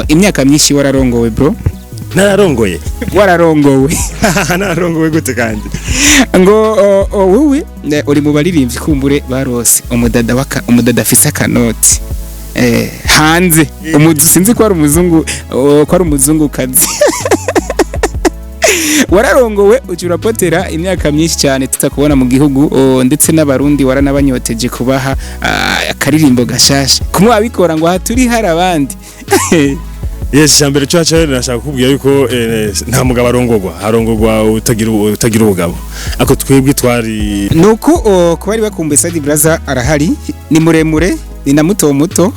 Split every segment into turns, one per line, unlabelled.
imyaka myinshi wararongowe bro.
Nararongoye.
Wararongowe.
Nararongowe gute kandi?
Ngo wowe uri mu baririmbyi kumbure barose umudada afise akanoti. Hanze sinzi ko ari umuzungu ko ari umuzungukazi. Wararongowe urapotera imyaka myinshi cyane tutakubona mu gihugu ndetse n'abarundi waranabanyoteje kubaha akaririmbo gashasha kumwe wabikora ngo haturi hari abandi.
Yes, jambere cyacha nashaka kubwira yuko nta mugabo arongorwa utagira ubugabo. Ako twebwe twari
nuko ko bari bakumbuye Sadi Brazza arahari ni muremure ni na muto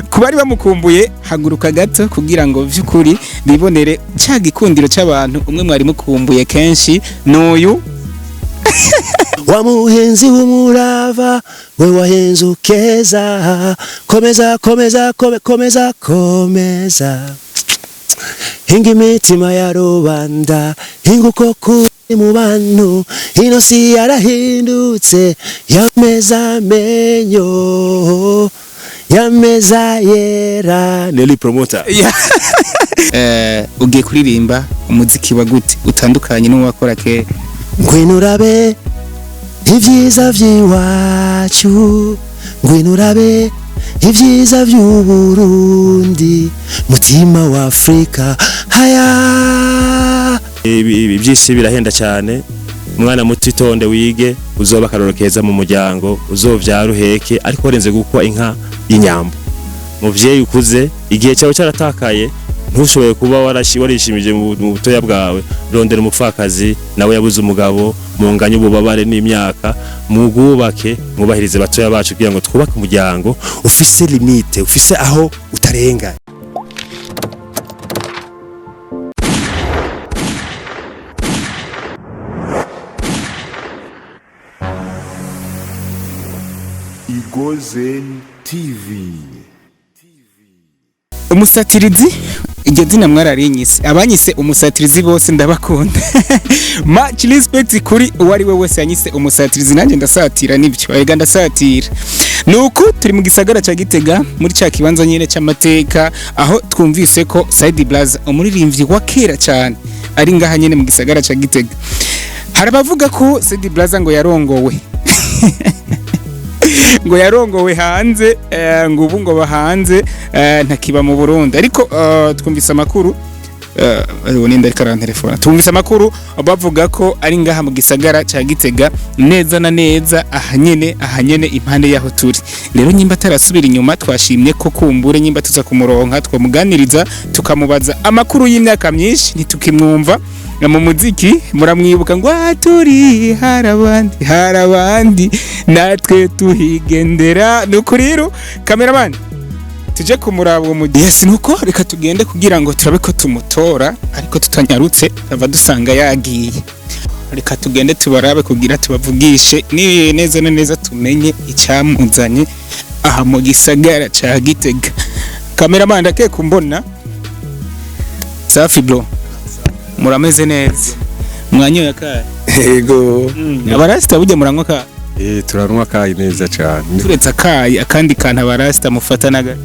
kubari bamukumbuye haguruka gato kugira ngo vyukuri bibonere cya gikundiro cy'abantu umwe mwari mukumbuye kenshi n'uyu
wa muhenzi w'umurava we wahenze ukeza komeza hinga imitima ya rubanda hinga uko kuri mu bantu ino si yarahindutse yameza menyo yameza yera Nelly promoter.
Ugiye kuririmba umuziki wa gute utandukanye n'uwakora ke
ngwino urabe ivyiza vy'iwacu ngwino urabe ivyiza vy'Uburundi mutima wa Afrika haya ibi byisi birahenda cyane umwana muto itonde wige uzoba karorokeza mu muryango uzovyara uheke ariko renze gukwa inka y'inyambo muvyeyi ukuze igihe cyawe cyaratakaye ntushoboye kuba warishimije mu butoya bwawe rondera umupfakazi nawe yabuze umugabo munganye ububabare n'imyaka mugubake mubahirize batoya bacu kugira ngo twubake umuryango ufise limite ufise aho utarenga.
Akoze TV.
Umusatirizi iryo zina mwararinyise abanyise umusatirizi bose ndabakunda. Much respect kuri uwari we wese yanyise umusatirizi nanjye ndasatira nibyo ega ndasatira. Nuko turi mu gisagara ca Gitega muri ca kibanza nyene c'amateka aho twumvise ko Sadi Brazza umuririmbyi wa kera cyane ari ngaha nyene mu gisagara ca Gitega. Harabavuga ko Sadi Brazza ngo yarongowe. Ngo yarongowe hanze ngo ubu ngo bahanze ntakiba mu Burundi ariko twumvise amakuru nenda ikara telefone twumvise amakuru bavuga ko ari ngaha mu gisagara ca Gitega neza na neza ahanyene impande yaho turi rero nyimba tarasubira inyuma twashimye ko kumbure nyimba tuza kumuronka twamuganiriza tukamubaza amakuru y'imyaka myinshi ntitukimwumva mu muziki muramwibuka ngo aturi harabandi natwe tuhigendera nuko rero cameraman tuje kumuraba uwo mudi. Yes nuko reka tugende kugira ngo turabe ko tumutora ariko tutanyarutse bava dusanga yagiye. Reka tugende tubarabe kugira tubavugishe ni neza neza tumenye icyamuzanye aha mu gisagara ca Gitega. Cameraman ndake kumbona safi bro murameze neza mwanyoye ka yego abarasta bujye muranwa ka
turanwa kayi neza cyane
turetse akayi akandi kantu abarasta mufatanaga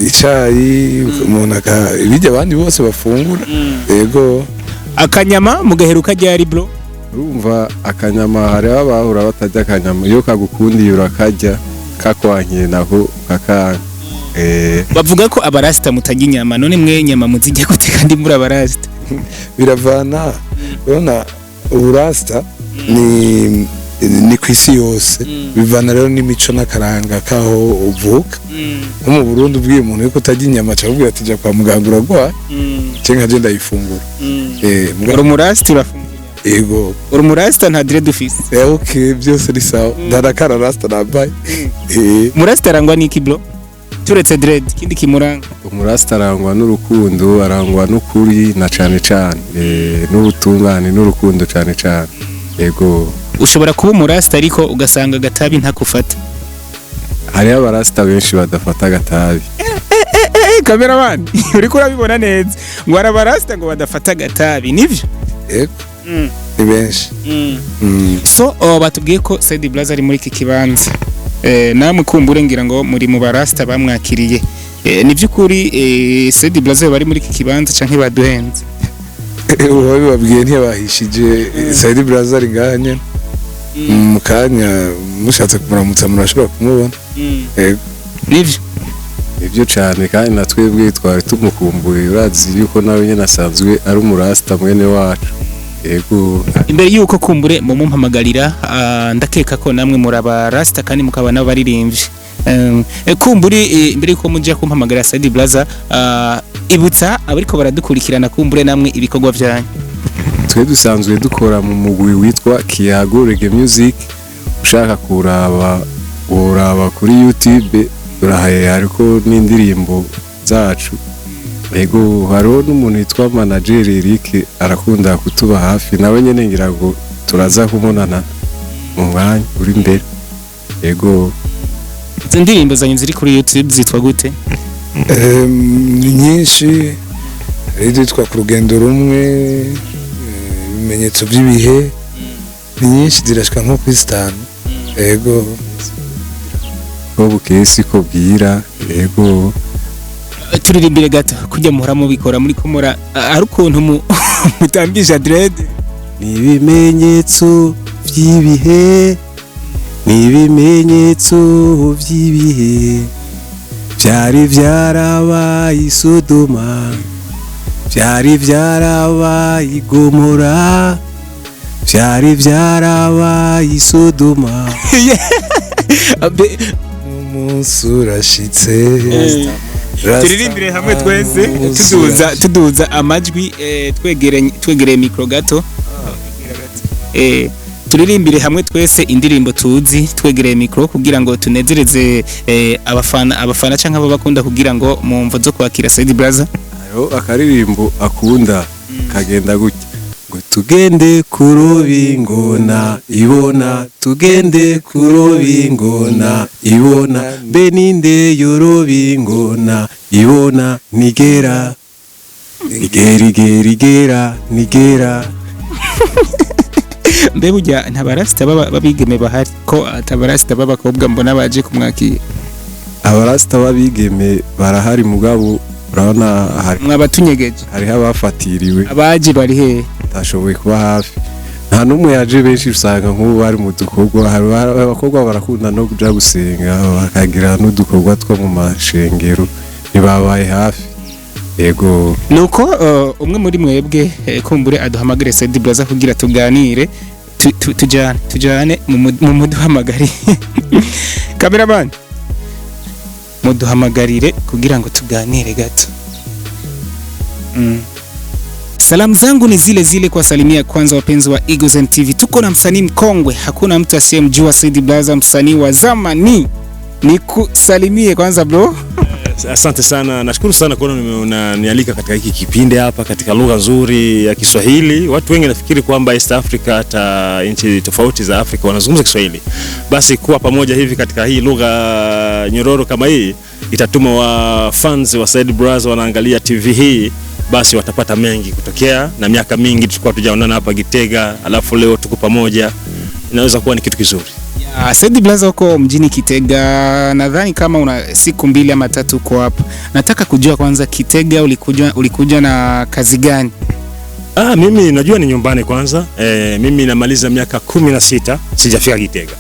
icyayi umuntu bijya abandi bose bafungura yego
akanyama mugaheruka ryari bro
urumva akanyama hari abahura batajya akanyama iyo kagukundiye urakajya kakwankiye naho kakanga
bavuga ko abarasta mutajya inyama none mwe nyama muzijya gute kandi muri abarasta
biravana urona uburasta ni kwisi yose bivana rero n'imico n'akaranga kaho uvuka nko mu Burundi ubwiye umuntu yuko utajya inyama cyangwa atijya kwa muganga uragwa cyangwa agenda yifungura
uri umurasta urafungura
yego
uri umurasta nta dread ufise
okay byose ni sawa ndarakara rasta nabaye
umurasta arangwa n'iki bro turetse dread kindi kimuranga
umurasta arangwa n'urukundo arangwa n'ukuri na cyane n'ubutungane n'urukundo cyane yego
ushobora kuba umurasta ariko ugasanga gatabi ntakufata
hari abarasta benshi badafata gatabi
cameraman uri kurabibona neza ngo arabarasta ngo badafata gatabi nivyo
yego ni benshi
so batubwiye ko Sadi Brazza ari muri iki kibanza namwe kumbure ngira ngo muri mu barasta bamwakiriye ni by'ukuri Said Brazza bari muri iki kibanza canke baduhenze
babibabwiye ntiyabahishije Said Brazza ari ngaha nyene mu kanya mushatse kumuramutsa murashobora kumubona
nivyo cyane kandi natwebwe twari tumukumbuye urazi yuko nawe nyene asanzwe ari umurasta mwene wacu yego
imbere yuko kumbure mu mumpamagarira ndakeka ko namwe muraba rasta kandi mukaba n'abaririmbyi kumbure imbere yuko mujya kumpamagarira Said Brazza ibutsa abariko baradukurikirana kumbure namwe ibikorwa byanyu
twe dusanzwe dukora mu mugwi witwa Kiyago Reggae Music ushaka uraba kuri YouTube urahaye ariko n'indirimbo zacu yego hariho n'umuntu witwa manager Eric arakunda kutuba hafi nawe nyene ngira ngo turaza kumonana mu mwanya uri imbere yego
izo ndirimbo zanyu ziri kuri YouTube zitwa gute
ni nyinshi zitwa ku rugendo rumwe ibimenyetso by'ibihe ni nyinshi zirashika nko kuri 5 yego
ko bukesi ko bwira yego
turirimbire gato kujya muhora mubikora muri komora ari ukuntu mutambije dread
ni ibimenyetso by'ibihe byari byarabaye i Sodoma byari byarabaye i Gomora byari byarabaye i Sodoma
umunsi urashitse
turirimbire hamwe twese tuduza amajwi twegereye mikro gato turirimbire hamwe twese indirimbo tuzi twegereye mikro kugira ngo tunezereze abafana canke abo bakunda kugira ngo mu mvo zo kwakira Said Brazza
akaririmbo akunda kagenda gutya ngo tugende kurobingona ibona tugende kurobingona ibona beninde yorobingona ibona nigera
mbe burya ntabarasta babigeme bahari ko atabarasta babakobwa mbona baje kumwakira
abarasta babigeme barahari mugabo urabona hari
mwabatunyegeje
hari abafatiriwe
abaje bari he
tashoboye kuba hafi nta numwe yaje benshi usanga nk'ubu bari mu dukorwa hari abakobwa barakunda no kuja gusenga bakagira n'udukorwa two mu mashengero nibabaye hafi yego
nuko umwe muri mwebwe kumbure aduhamagare Said Brazza kugira tuganire tujane mu muduhamagari cameraman muduhamagarire kugira ngo tuganire gato Salamu zangu ni zile zile kwa salimia kwanza wapenzi wa Eagles and TV. Tuko na msanii mkongwe, hakuna mtu asiyemjua Said Brazza, msanii wa zamani. Nikusalimie kwanza bro.
Asante sana, nashukuru sana kuona unanialika katika hiki kipindi hapa katika lugha nzuri ya Kiswahili. Watu wengi nafikiri kwamba East Africa hata nchi tofauti za Afrika wanazungumza Kiswahili. Basi kuwa pamoja hivi katika hii lugha nyororo kama hii itatuma wa fans wa Said Brazza wanaangalia TV hii, basi watapata mengi kutokea, na miaka mingi tulikuwa tujaonana hapa Gitega, alafu leo tuko pamoja. Inaweza kuwa ni kitu kizuri.
Said Brazza uko mjini Kitega, nadhani kama una siku 2 ama 3 uko hapa. Nataka kujua kwanza Kitega ulikuja na kazi gani?
Mimi najua ni nyumbani kwanza. Mimi namaliza miaka 16 sijafika Gitega.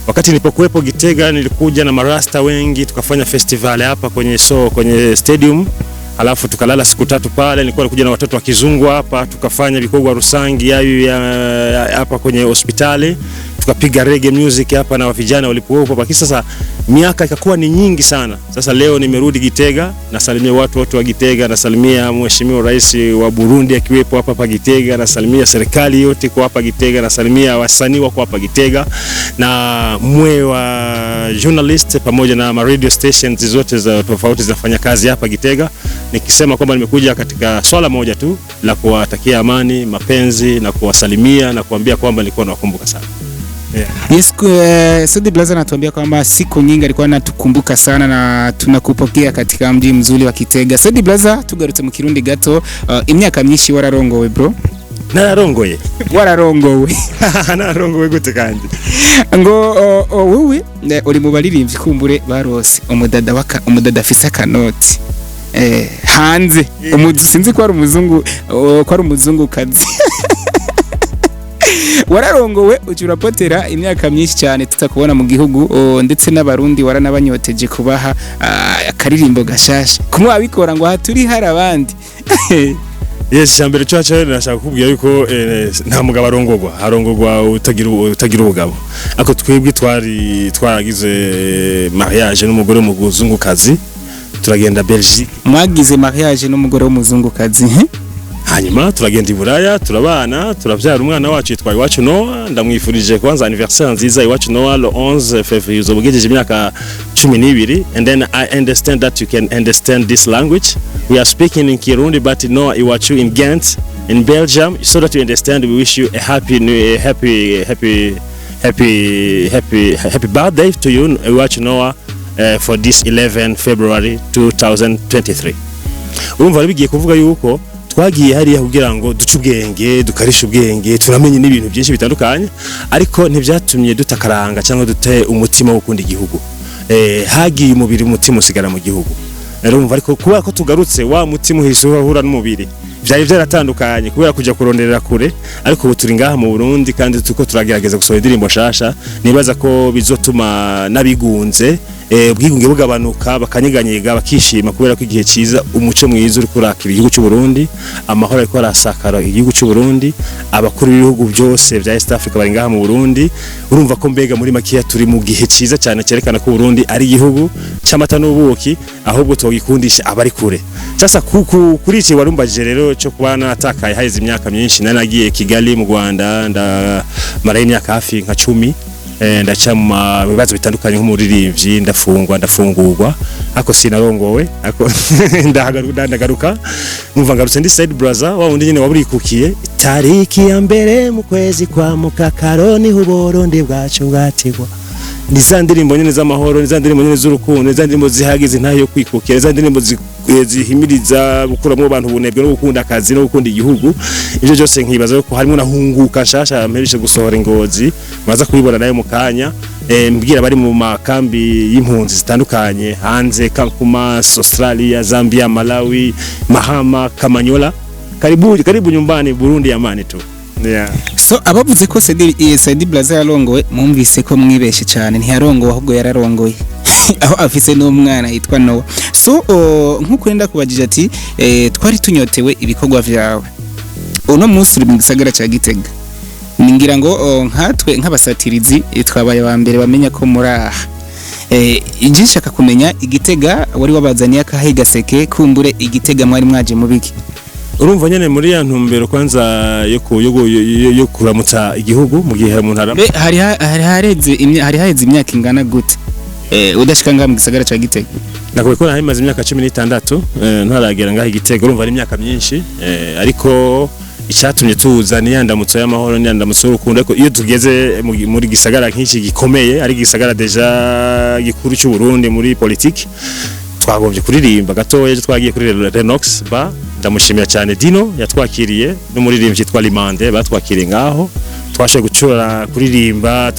Wakati nilipokuwepo Gitega nilikuja na marasta wengi, tukafanya festival hapa kwenye stadium. Alafu tukalala siku 3 pale, nilikuwa nakuja na watoto wa kizungu hapa, tukafanya vikogwa Rusangi hapa kwenye hospitali, tukapiga reggae music hapa na vijana walipokuwa hapa. Sasa miaka ikakuwa ni nyingi sana. Sasa leo nimerudi Gitega, nasalimia watu wote wa Gitega, nasalimia Mheshimiwa Rais wa Burundi akiwepo hapa Gitega, nasalimia serikali yote kwa hapa Gitega, nasalimia wasanii wako hapa Gitega, na mwe wa journalist pamoja na radio stations zote za tofauti zinafanya kazi hapa Gitega, nikisema kwamba nimekuja katika swala moja tu la kuwatakia amani, mapenzi na kuwasalimia na kuambia kwamba nilikuwa nawakumbuka sana.
Yeah. Yes, Said Brazza anatuambia kwamba siku nyingi alikuwa anatukumbuka sana na tunakupokea katika mji mzuri wa Kitega. Said Brazza tugarutse mu Kirundi gato, imyaka myinshi wararongowe bro.
nararongoye
wararongowe
nararongowe gute kandi
ngo wowe uri mu baririmbyi kumbure barose umudada afise akanoti hanze sinzi ko ari umuzungu ko ari umuzungukazi wararongowe urapotera imyaka myinshi cyane tutakubona mu gihugu ndetse n'abarundi waranabanyoteje kubaha akaririmbo gashasha kumwe wabikora ngo haturi hari abandi
yes cyambere cyaca nashaka kubwira yuko nta mugabo arongorwa utagira ubugabo ako twebwe twaragize mariage n'umugore w'umuzungukazi turagenda Belgique
mwagize mariage n'umugore w'umuzungukazi
hanyuma turagenda i Buraya turabana turavyara umwana wacu yitwa Iwacu Noah ndamwifurije kwanza anniversaire nziza Iwacu Noah le 11 février uzobugejeje imyaka 12 and then I understand that you can understand this language we are speaking in Kirundi but Noah Iwacu in Ghent in Belgium so that you understand we wish you a happy birthday to you Iwacu Noah for this 11 February 2023 urumva bigiye kuvuga yuko twagiye hariya kugira ngo duce ubwenge dukarisha ubwenge turamenye n'ibintu byinshi bitandukanye ariko ntibyatumye dutakaranga cyangwa dute umutima wo gukunda igihugu hagiye umubiri umutima usigara mu gihugu urumva ariko kuba ko tugarutse wa mutima uhise uhura n'umubiri byari byaratandukanye kubera kujya kuronderera kure ariko ubu turi ngaha mu Burundi kandi tuko turagerageza gusohora indirimbo shasha nibaza ko bizotuma nabigunze ubwigunge bugabanuka bakanyeganyega bakishima kubera ko igihe cyiza umuco mwiza uri kurakira igihugu cy'u Burundi amahoro ariko arasakara igihugu cy'u Burundi abakuru b'ibihugu byose bya East Africa bari ngaha mu Burundi urumva ko mbega muri makiya turi mu gihe cyiza cyane cyerekana ko Burundi ari igihugu cy'amata n'ubuki ahubwo tugikundisha abari kure sasa kuri iki warumbaje rero cyo kuba natakaye haize imyaka myinshi nanagiye Kigali mu Rwanda ndamara imyaka hafi nka 10 ndaca mu bibazo bitandukanye nk'umuririmbyi ndafungurwa ako sinarongowe ako ndagaruka numva ngarutse ndi side Brazza wa wundi nyine waburikukiye tariki ya mbere mu kwezi kwa mukakaro ni Burundi bwacu bwatigwa nizandirimbo nyine z'amahoro nizandirimbo nyine z'urukundo nizandirimbo zihagize ntayo kwikukira nizandirimbo zihimiriza gukuramo abantu bunebwe no gukunda akazi no gukunda igihugu ibyo byose nkibaza ko harimo nahunguka shasha mperishe gusohora ingozi maza kubibona nayo mu kanya mbwira bari mu makambi y'impunzi zitandukanye hanze Kankuma Australia Zambia Malawi Mahama Kamanyola karibu nyumbani Burundi ya mani tu yeah.
So abavuze ko Sedi Brazza yarongowe mwumvise ko mwibeshe cyane ntiyarongowe ahubwo yararongoye aho afise n'umwana yitwa Noah so nkuko nenda kubajije ati twari tunyotewe ibikorwa vyawe uno munsi uri mu gisagara cya Gitega ningira ngo nkatwe nk'abasatirizi twabaye wa mbere bamenya ko muraha injye nshaka kumenya Igitega wari wabazaniye akahe gaseke kumbure Igitega mwari mwaje mu biki
urumva nyene muri ya ntumbero kwanza yo kuramutsa igihugu mu gihe umuntu arama
hari haheze imyaka ingana gute udashika ngaha mu gisagara cya Gitega
nakuye ko nahimaze imyaka 16 ntaragera ngaha Igitega urumva ari imyaka myinshi ariko icyatumye tuzana yandamutso y'amahoro n'yandamutso y'urukundo ariko iyo tugeze muri gisagara nk'iki gikomeye ari gisagara deja gikuru cy'u Burundi muri politique twagombye kuririmba gatoya twagiye kuri Renox ba ndamushimira cyane Dino yatwakiriye n'umuririmbyi yitwa Limande batwakiriye ngaho twashe gucura kuririmba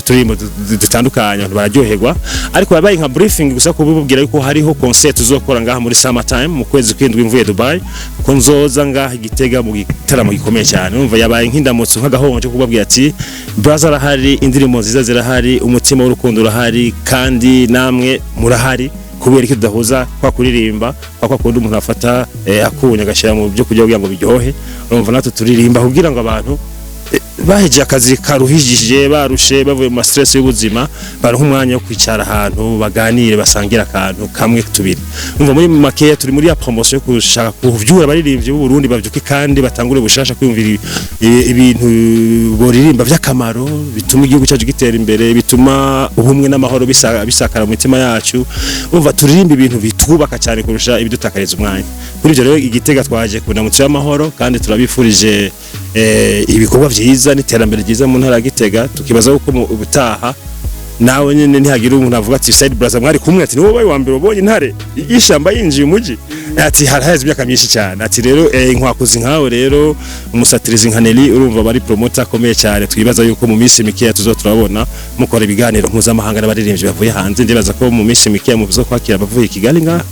turimbo dutandukanye bararyoherwa ariko yabaye nka briefing gusa kububwira yuko hariho concert uzokora ngaha muri summer time mu kwezi kw'indwi mvuye Dubai ko nzoza ngaha Igitega mu gitaramo gikomeye cyane umva yabaye nk'indamutso nk'agahonje kubabwira ati Brazza arahari indirimbo nziza zirahari umutima w'urukundo urahari kandi namwe murahari kubera ko tudahuza kwa kuririmba kwa kundi umuntu afata akunya agashira mu byo kujya kugira ngo biryohe urumva natwe turirimba kugira ngo abantu baheje akazi karuhijije barushe bavuye mu stress y'ubuzima baronka umwanya wo kwicara ahantu baganire basangira akantu kamwe tubiri umva muri makeya turi muri ya promotion yo kushaka kuvyura baririmbye b'u Burundi bavyuke kandi batangure bushasha kwiyumvira ibintu boririmba vy'akamaro bituma igihugu cyacu gitera imbere bituma ubumwe n'amahoro bisakara mu mitima yacu umva turirimba ibintu bitubaka cyane kurusha ibidutakariza umwanya kuri ibyo rero Igitega twaje kunamutsa y'amahoro kandi turabifurije ibikorwa vyiza n'iterambere ryiza mu ntara Gitega tukibaza uko ubutaha nawe nyene ntihagira umuntu avuga ati Side Brazza mwari kumwe ati ni wowe wa mbere ubonye intare ishamba yinjiye umuji ati haraheze imyaka myinshi cyane ati rero inkwakuzi nkawe rero umusatirizi nka Nelly urumva bari promoter akomeye cyane twibaza yuko mu minsi mikeya turabona mukora ibiganiro mpuzamahanga n'abaririmbyi bavuye hanze ndibaza ko mu minsi mikeya muvuze kwakira abavuye Kigali ngaha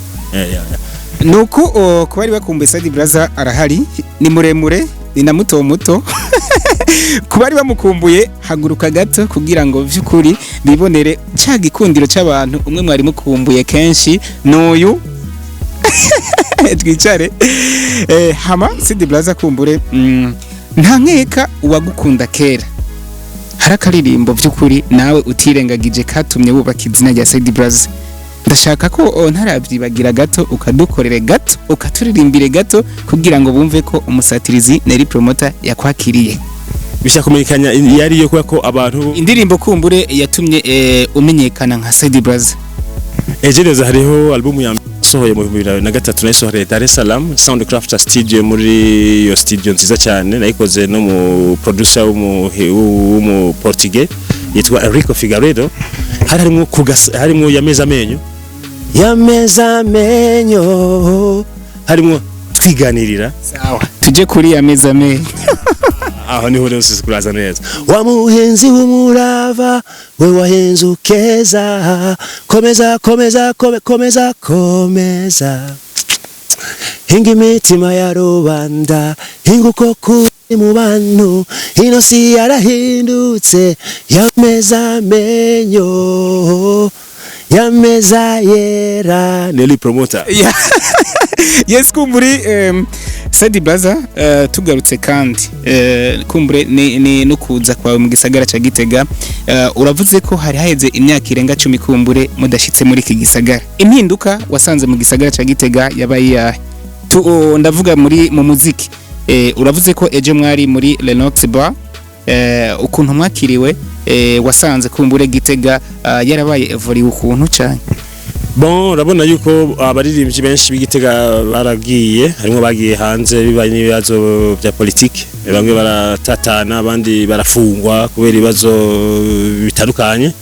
nuko ku bari bakumbuye Sadi Brazza arahari ni muremure ni na muto muto ku bari bamukumbuye haguruka gato kugira ngo vy'ukuri bibonere ca gikundiro c'abantu umwe mwari mukumbuye kenshi n'uyu twicare hama Sadi Brazza kumbure nta nkeka uwagukunda kera harakaririmbo vy'ukuri nawe utirengagije katumye wubaka izina rya Sadi Brazza ndashaka ko ntarabyibagira gato ukadukorere gato ukaturirimbire gato kugira ngo bumve ko umusatirizi Nelly promoter yakwakiriye
bishaka kumenyekanya yari yo ko abantu
indirimbo kumbure yatumye umenyekana nka Sadi Brazza
ejereza hariho album ya sohoye mu 2003 nayisohoreye Dar es Salaam Soundcraft Studio muri yo studio nziza cyane nayikoze no mu producer w'umu Portuguese yitwa Enrico Figueiredo harimo yameza amenyo harimo twiganirira
sawa tuje kuri yameza amenyo
aho niho rero kuraza neza
wa muhenzi w'umurava we wahenze ukeza komeza hinga imitima ya rubanda hinga uko kuri mu bantu ino si yarahindutse yameza yera
Nelly promoter
yes kumburi Sadi Brazza tugarutse kandi kumbure ni no kuza kwawe mu gisagara ca Gitega uravuze ko hari haheze imyaka irenga 10 kumbure mudashitse muri iki gisagara impinduka wasanze mu gisagara ca Gitega yabaye ndavuga mu muziki uravuze ko eje mwari muri Lenox Bar ukuntu mwakiriwe wasanze kumbure Gitega yarabaye evori ukuntu cyane
bon urabona yuko abaririmbyi benshi b'Igitega baragiye harimo bagiye hanze bibaye n'ibibazo bya politike bamwe baratatana abandi barafungwa kubera ibibazo bitandukanye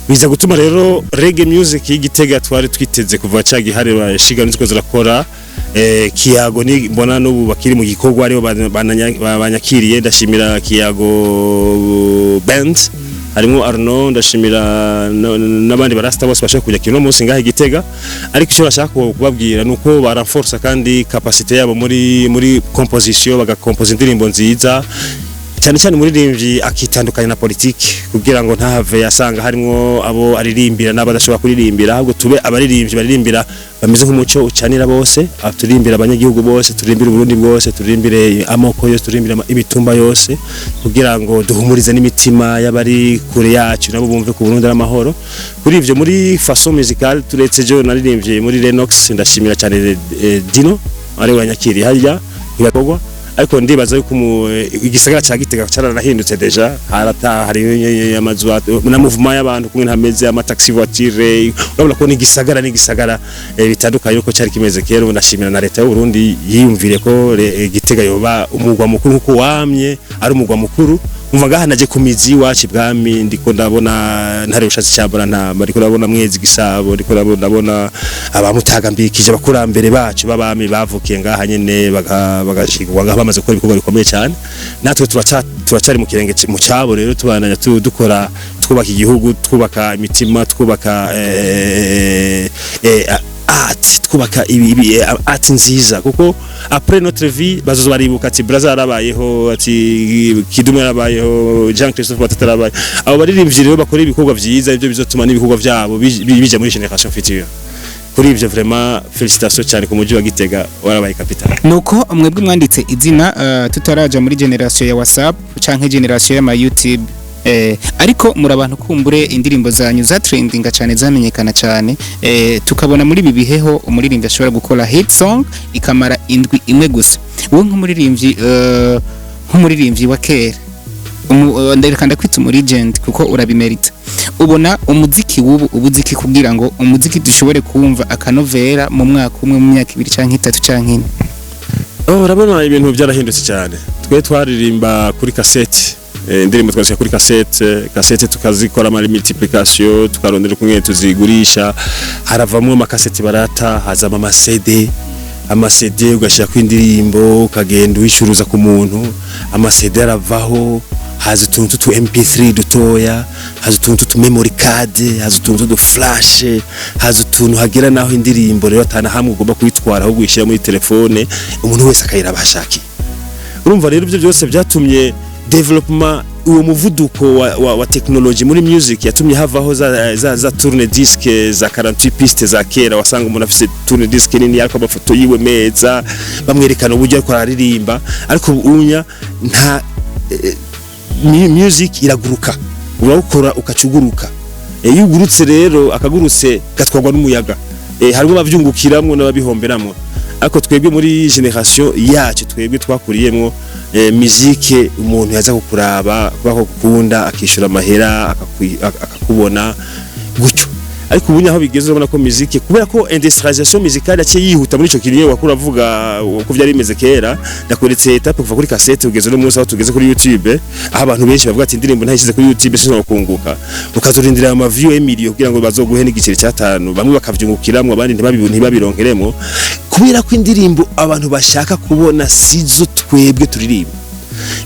biza gutuma rero reggae music y'Igitega twari twiteze kuva cyagi hari bashigana ziko zirakora Kiyago ni mbona n'ubu bakiri mu gikorwa aribo banyakiriye ndashimira Kiyago band harimo Arno ndashimira n'abandi barasta bose bashaka kujya kino munsi ngahe Gitega ariko icyo bashaka kubabwira nuko baranforce kandi capacité yabo muri composition bagakompoza indirimbo nziza cyane muririmbyi akitandukanya na politike kugira ngo ntahave yasanga harimo abo aririmbira n'abadashobora kuririmbira ahubwo tube abaririmbyi baririmbira bameze nk'umuco ucanira bose turirimbira abanyagihugu bose turirimbira Burundi bwose turirimbire amoko yose turirimbira imitumba yose kugira ngo duhumurize n'imitima y'abari kure yacu nabo bumve ku Burundi n'amahoro kuri ivyo muri façon musicale turetse jo naririmbye muri Lenox ndashimira cyane Dino ari wanyakiri harya ibakogwa ariko ndibaza yuko igisagara ca Gitega cararahindutse deja hari amazu na movement y'abantu kumwe ntameze ama taxi voiture urabona ko ni gisagara bitandukanye uko cyari kimeze kera ndashimira na leta y'u Burundi yiyumvire ko Gitega yoba umugwa mukuru nkuko wamye ari umugwa mukuru umva ngaha naje kumizi wacu bwami ndiko ndabona ntare ushatse cyabona nta ndiko ndabona mwezi gisabo ndiko ndabona abamutagambikije bakurambere bacu babami bavukiye ngaha nyene bagashigwa ngaha bamaze gukora ibikorwa bikomeye cyane natwe turacari mu kirenge mu cyabo rero tubananya dukora twubaka igihugu twubaka imitima twubaka twubaka art nziza kuko après notre vie bazozo baribuka ati Brazza yarabayeho ati Kidume yarabayeho Jean Christophe Batarabaye abo baririmbyi rero bakora ibikorwa byiza ibyo bizotuma n'ibikorwa byabo bija muri generation future kuri ivyo vraiment félicitations cyane ku mujyi wa Gitega warabaye capital
nuko mwebwe mwanditse izina tutaraja muri generation ya WhatsApp canke generation ya YouTube ariko muri abantu kumbure indirimbo zanyu za trendinga cyane zamenyekana cyane tukabona muri bibiheho umuririmbyi ashobora gukora hit song ikamara indwi imwe gusa wowe nk'umuririmbyi wa kera ndareka kwita mu legend kuko urabimerita ubona umuziki wubu ubuziki kugira ngo umuziki dushobore kumva akanovera mu mwaka umwe mu myaka 2 canke 3 canke 4
urabona ibintu byarahindutse cyane twe twaririmba kuri cassette indirimbo twashaka kuri cassette tukazikora ama multiplication tukarondera kumwe tuzigurisha haravamwe ama cassette barata hazama ama CD amasede ugashira ku indirimbo ukagenda uyicuruza ku muntu, amasede aravaho, haza utuntu tu MP3 dutoya, haza utuntu tu memory card, haza utuntu tu flash, haza utuntu hagera naho indirimbo rero atana hamwe ugomba kuyitwara aho guyishira muri telefone umuntu wese akayiraba ashaki. Urumva rero ibyo byose byatumye development uwo muvuduko wa technology muri music yatumye havaho za tourne disque za 48 pistes za kera, wasanga umuntu afise tourne disque nini yariko amafoto yiwe meza bamwerekana uburyo ariko aririmba, ariko unya nta music iraguruka, urawukora ukacuguruka. Iyo ugurutse rero akagurutse gatwagwa n'umuyaga, harimo bavyungukiramwo n'ababihomberamwo. Ariko twebwe muri generation yacu twebwe twakuriyemwo musique, umuntu yaza kukuraba bako gukunda akishura amahera akakubona gucyo. Ariko ubunya aho bigeze ubona ko musique kubera ko industrialisation musicale yaciye yihuta muri ico kintu wakura avuga uko byari bimeze kera, ndakuretse etape kuva kuri cassette ugeze no munsi aho tugeze kuri YouTube, aho abantu benshi bavuga ati indirimbo ntayishize kuri YouTube sinzo kunguka, ukazurindira ama view emilio kugira ngo bazoguhe n'igiceri cya 5, bamwe bakavyungukiramwe abandi ntibabironkeremo, kubera ko indirimbo abantu bashaka kubona sizo twebwe turirimba.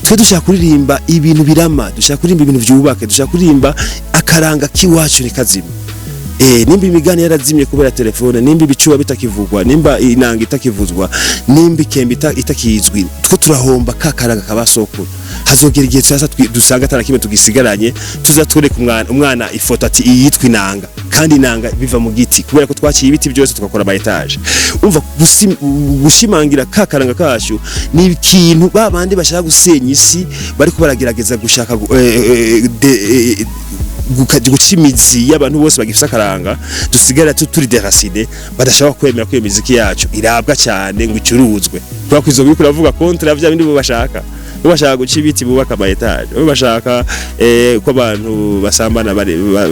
Twe dushaka kuririmba ibintu birama, dushaka kuririmba ibintu vyubake, dushaka kuririmba akaranga kiwacu ni kazima. Nimba imigani yarazimye kubera telefone, nimba ibicuba bitakivugwa, nimba inanga itakivuzwa, nimba ikembe itakizwi, two turahomba kakaranga kabasoko. Hazogera igihe cyasa dusanga tarakime tugisigaranye, tuzatwereka umwana ifoto ati yitwa inanga, kandi inanga biva mu giti kubera ko twaciye ibiti byose tukakora ama etage. Umva gushimangira kakaranga kashu ni ikintu babandi bashaka gusenya isi bariko baragerageza gushaka gucimizi y'abantu bose bagifisa karanga, dusigara turi deracine, badashaka kwemera ko iyo muziki yacu irabwa cyane ngo icuruzwe. Kwa kwizo biko ravuga contre ya bindi bo bashaka guca ibiti bubaka ama etage, bo bashaka ko abantu basambana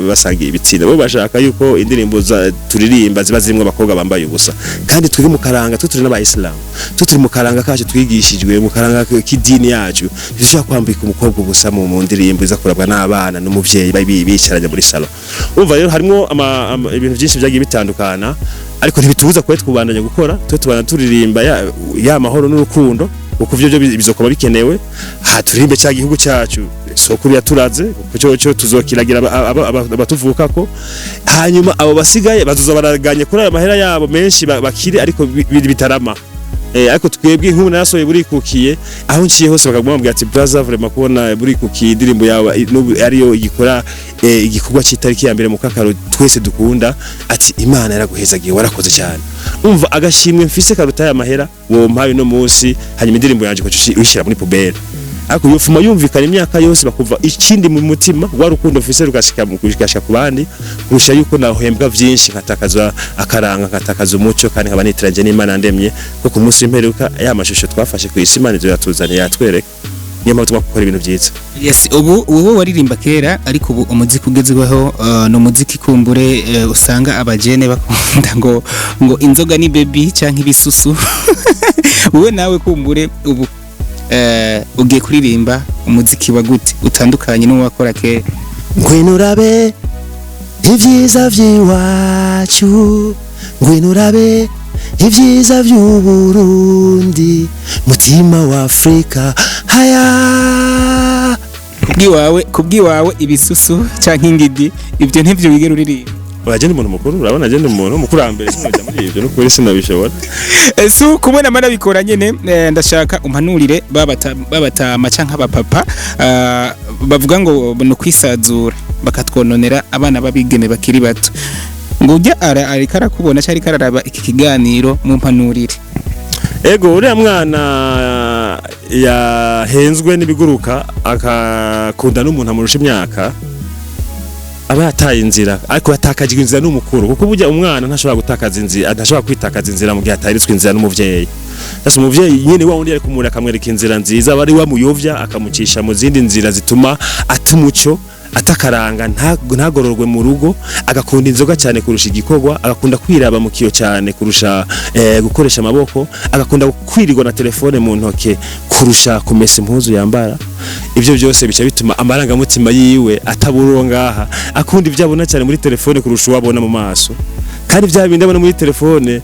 basangiye ibitsina, bo bashaka yuko indirimbo turirimba ziba zimwe abakobwa bambaye ubusa. Kandi twiri mu karanga, turi n'abayisilamu, turi mu karanga kacu twigishijwe mu karanga k'idini yacu, bizashaka kwambika umukobwa ubusa mu ndirimbo iza kurabwa n'abana n'umuvyeyi bicaranye muri salon. Umva rero harimo ibintu byinshi byagiye bitandukana, ariko ntibitubuza ko twubandanya gukora, tubana turirimba ya mahoro n'urukundo, uko byo bizokuba bikenewe. Turirimbe cya gihugu cyacu sokuru yaturaze, kuko cyo tuzokiragira abatuvuka ko, hanyuma abo basigaye bazuza baraganye kuri aya mahera yabo menshi bakiri, ariko bitarama. Ariko twebwe nk'ubu nasoye burikukiye, aho nciye hose bakagumambwira ati Brazza vraiment kubona burikukiye indirimbo yawe ariyo igikora igikorwa cy'itariki ya mbere mu kakaro twese dukunda, ati Imana yaraguhezagiye warakoze cyane. Umva agashimwe mfise karuta ya mahera wo mpaye no munsi, hanyuma indirimbo yanje ko uyishira muri poubelle. Ariko yufuma yumvikana imyaka yose bakuva ikindi mu mutima warukundo mfise rugashika ku bandi, kurusha yuko nahembwa byinshi nkatakaza akaranga, nkatakaza umuco, kandi nkaba nitiranje n'Imana ndemye ko ku munsi w'imperuka ya mashusho twafashe ku isi Imana yatuzaniye yatwereka. Niyo mpamvu twakora ibintu byiza.
Yes, ubu waririmba kera, ariko ubu umuziki ugezweho no muziki kumbure usanga abajene bakunda ngo inzoga ni baby canke ibisusu. Wowe nawe kumbure ubu ugiye kuririmba umuziki wa gute utandukanye n'uwakora kera?
Ngwino urabe ibyiza by'iwacu, ngwino urabe ibyiza by'Uburundi, mutima wa Afrika haya.
Kubwiwawe ibisusu canke ingidi ibyo ntibyo wigera uririmba?
Wajende umuntu mukuru, urabona agende umuntu mukurambere sinajya muri ibyo no kuri sinabishobora.
Su kumwe namara bikora nyene, ndashaka umpanurire babatama canka abapapa bavuga ngo no kwisazura bakatwononera abana babigeme bakiri bato, ngo ujya ariko arakubona cyari kararaba iki kiganiro mu mpanurire.
Ego uriya mwana yahenzwe n'ibiguruka akakunda n'umuntu amurusha imyaka, aba yataye inzira, ariko yatakajwe inzira n'umukuru, kuko burya umwana ntashobora gutakaza inzira, ntashobora kwitakaza inzira mu gihe atayiritswe inzira n'umuvyeyi. Nase umuvyeyi nyene wa wundi ari kumura akamwereka inzira nziza, bari wamuyovya akamucisha mu zindi nzira zituma atumuco atakaranga, ntagororwe mu rugo, agakunda inzoga cyane kurusha igikorwa, agakunda kwiraba mu kiyo cyane kurusha gukoresha amaboko, agakunda kwirirwa na telefone mu ntoke kurusha kumesa impuzu yambara. Ibyo byose bica bituma amarangamutima yiwe ataburongaha, akunda ibyo abona cyane muri telefone kurusha uwabona mu maso. kandi bya bindi abona muri telefone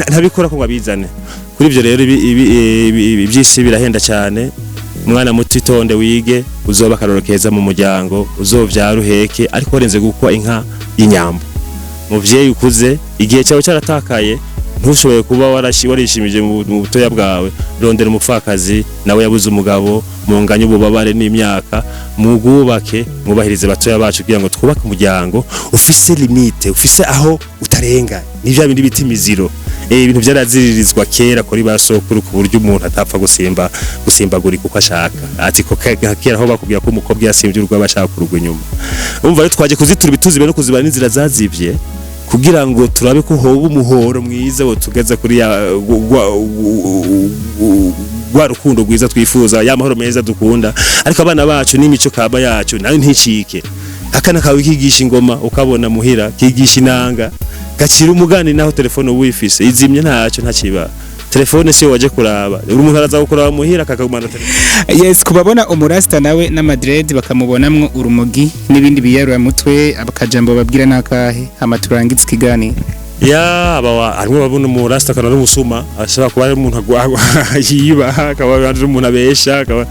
ntabikora ko ngabizane. Kuri ivyo rero ibyisi birahenda cyane. Umwana muto itonde wige uzoba akaroro keza mu muryango, uzovyara uheke, ariko warenze gukwa inka y'inyambo. Muvyeyi ukuze igihe cyawe cyaratakaye, ntushoboye kuba warishimije mu butoya bwawe, rondera umupfakazi nawe yabuze umugabo, munganye ububabare n'imyaka, mugubake mubahirize batoya bacu kugira ngo twubake umuryango ufise limite, ufise aho utarenga. Nivya bindi biti miziro. Ibintu byaraziririzwa kera kuri basokuru ku buryo umuntu atapfa gusimbagurika uko ashaka. Ati ko kera aho bakubwira ko umukobwa yasimvye urwo bashaka kurugwa inyuma. Umva rero twaje kuzitura bituzibe no kuzibana n'inzira zazivye kugira ngo turabe ko hoba umuhoro mwiza wo tugeza kuri gwa rukundo rwiza twifuza, ya mahoro meza dukunda, ariko abana bacu n'imico kaba yacu nayo nticike. Akana kawe kigisha ingoma ukabona muhira, kigisha inanga, gacira umugani naho telefone wifise izimye ntacyo ntakiba. Telefone siyo waje kuraba, umuntu araza gukuraba muhira akakagumana telefone.
Yes, kubabona umurasta nawe na Madrid bakamubonamwo urumogi n'ibindi biyarura mutwe abakajambo babwira nakahe amaturangitse ikiganiro.
Ya abawa arimo babona umurasta kana n'umusuma ashaka kuba ari umuntu yiba akaba ari umuntu abesha akaba,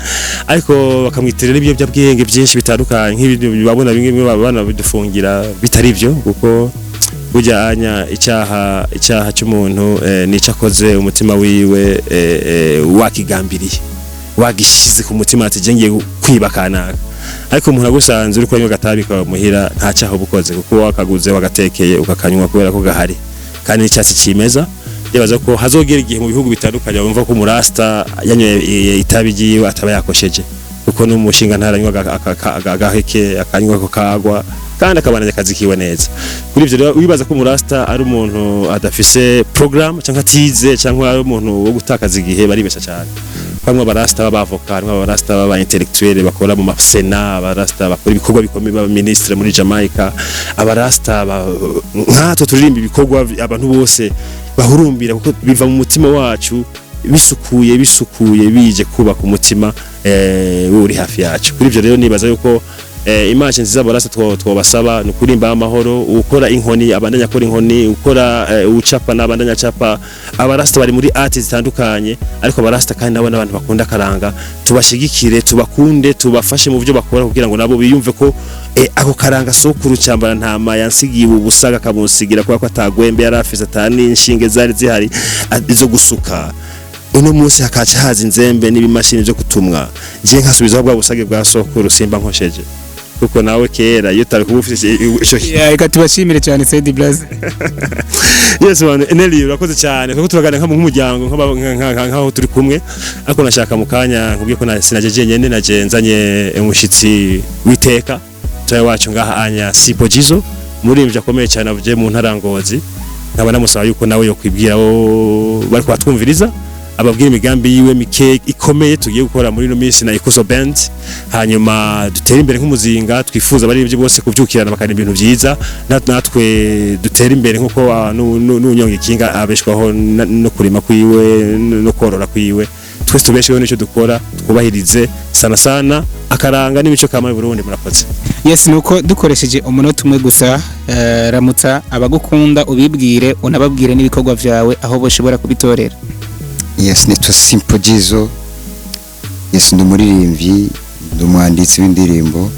ariko bakamwitirira n'ibyo byabwenge byinshi bitandukanye nk'ibintu babona bimwe babana bidufungira bitari byo, kuko burya anya icyaha cy'umuntu nica akoze umutima wiwe wakigambiriye, wagishize ku mutima ati ngiye kwiba kanaka, ariko umuntu agusanze uri kwanywa gatabika muhira nta cyaho bukoze, kuko wakaguze wagatekeye ukakanywa kubera ko gahari kandi n'icyatsi kimeza. Yabaza ko hazogera igihe mu bihugu bitandukanye bumva ko umurasta yanyoye itabi giwe ataba yakosheje, kuko n'umushinga ntaranywa agaheke akanywa ko kagwa kandi akabananya akazi kiwe neza. Kuri ivyo rero wibaza ko umurasta ari umuntu adafise program cyangwa atize cyangwa ari umuntu wo gutakaza igihe, baribesha cyane. Bamwe abarasta b'abavoka, bamwe abarasta b'aba intellectuel bakora mu mafsena, abarasta bakora ibikorwa bikomeye baba ministre muri Jamaica, abarasta nkato turirimba ibikorwa abantu bose bahurumbira kuko biva mu mutima wacu bisukuye bije kubaka umutima uri hafi yacu. Kuri ivyo rero nibaza yuko image nziza barasa twobasaba no kurimba amahoro, ukora inkoni abandanya akora inkoni, ukora ucapa n'abandanya capa. Abarasta bari muri art zitandukanye, ariko abarasta kandi nabo n'abantu bakunda karanga, tubashigikire, tubakunde, tubafashe mu byo bakora kugira ngo nabo biyumve ko ako karanga sokuru cyambara ntama yansigiye ubusaga kamusigira kwa atagwembe yarafise atani inshinge zari zihari zo gusuka. Uno munsi hakaca haza inzembe n'ibimashini byo kutumwa, je nkasubiza bwa busage bwa sokuru simba nkosheje, kuko nawe kera iyo tari kubufise ico.
Reka tubashimire cyane Said Brazza.
Yes man, Eneli urakoze cyane kuko turagana nk'umuryango nk'aho turi kumwe, ariko nashaka mukanya nkubwiye ko sinajeje nyene nagenzanye umushitsi witeka toya wacu ngaha anya Sipojizo, murimbye akomeye cyane avuje mu ntarangozi. Nkaba namusaba yuko nawe yo kwibwira bari kwatwumviriza, ababwira imigambi yiwe mike ikomeye tugiye gukora muri no minsi na Ikoso Band, hanyuma dutera imbere nk'umuzinga. Twifuza bari ibyo bose kuvyukirana bakana ibintu byiza, natwe dutera imbere nkuko n'unyonga ikinga abeshwaho no kurima kwiwe no korora kwiwe. Twese tubesheho n'icyo dukora, twubahirize sana akaranga n'imico kama y'Uburundi. Murakoze.
Yes, nuko dukoresheje umunota umwe gusa, ramutsa abagukunda ubibwire unababwire n'ibikorwa vyawe aho boshobora kubitorera.
Yes, nitwa Sipojizo. Yes, ndumuririmbyi, ndumwanditsi w'indirimbo.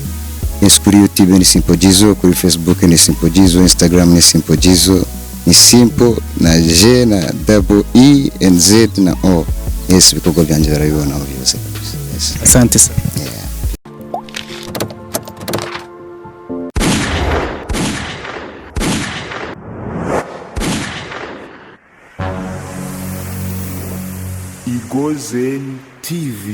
Yes, kuri YouTube ni Sipojizo, kuri Facebook ni Sipojizo, Instagram ni Sipojizo. Ni Simple na J na double E and Z na O. Yes, ibikorwa byanje barabibona aho byose kabisa. Yes.
Asante sana.
Akoze TV.